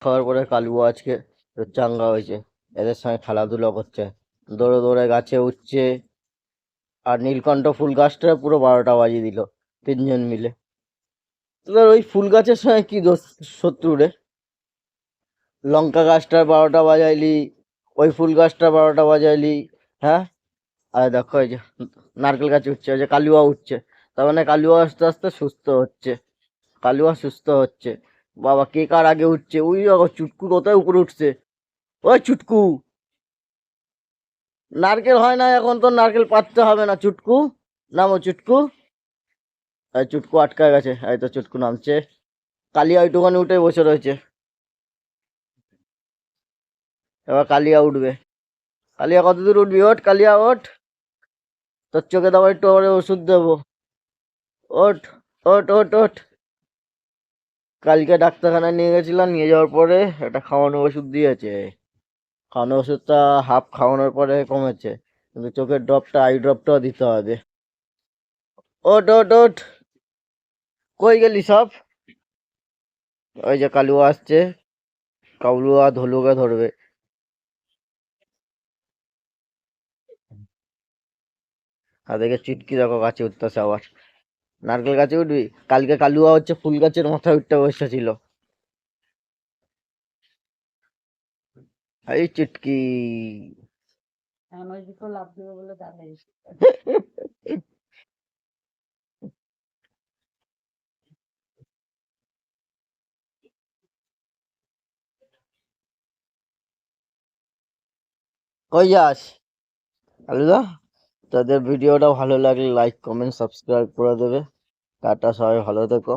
খাওয়ার পরে কালুয়া আজকে চাঙ্গা হয়েছে, এদের সঙ্গে খেলাধুলা করছে, দৌড়ে দৌড়ে গাছে উঠছে। আর নীলকণ্ঠ ফুল গাছটা পুরো 12টা বাজিয়ে দিল তিনজন মিলে। তোদের ওই ফুল গাছের সঙ্গে কি দোষ শত্রু রে? লঙ্কা গাছটার 12টা বাজাইলি, ওই ফুল গাছটা 12টা বাজাইলি, হ্যাঁ? আর দেখো এই যে নারকেল গাছে উঠছে, ওই যে কালুয়া উঠছে, তার মানে কালুয়া আস্তে আস্তে সুস্থ হচ্ছে, কালুয়া সুস্থ হচ্ছে। বাবা কে কার আগে উঠছে? ওই দেখো চুটকু কোথায় উপরে উঠছে, ওই চুটকু। নারকেল হয় না এখন, তো নারকেল পাততে হবে না চুটকু, নামো চুটকু। এই চুটকু আটকা গেছে, এই তো চুটকু নামছে। কালিয়া ওইটুখানে উঠে বসে রয়েছে, এবার কালিয়া উঠবে। কালিয়া কত দূর উঠবি? ওঠ কালিয়া ওঠ, তোর চোখে দেবো একটু পরে ওষুধ দেবো। ওঠ ওঠ ওঠ ওঠ। কালকে ডাক্তারখানায় নিয়ে গেছিলাম, নিয়ে যাওয়ার পরে একটা খাওয়ানো ওষুধ দিয়েছে। খাওয়ানো ওষুধটা হাফ খাওয়ানোর পরে কমেছে, কিন্তু চোখের ড্রপটা, আই ড্রপটাও দিতে হবে। ওঠ ওঠ ওঠ। কই গেলি সব? ওই যে কালুয়া আসছে, কালুয়া ধলুকে ধরবে। আর দেখে চিটকি দেখো গাছে উঠতেছে আবার। নারকেল গাছে উঠবি? কালকে কালুয়া হচ্ছে ফুল গাছের মাথায় উঠতে বসেছিল। এই চিটকি। কই যাস কালুদা? তাদের ভিডিওটা ভালো লাগলে লাইক কমেন্ট সাবস্ক্রাইব করে দেবে। টাটা, সবাই ভালো থেকো।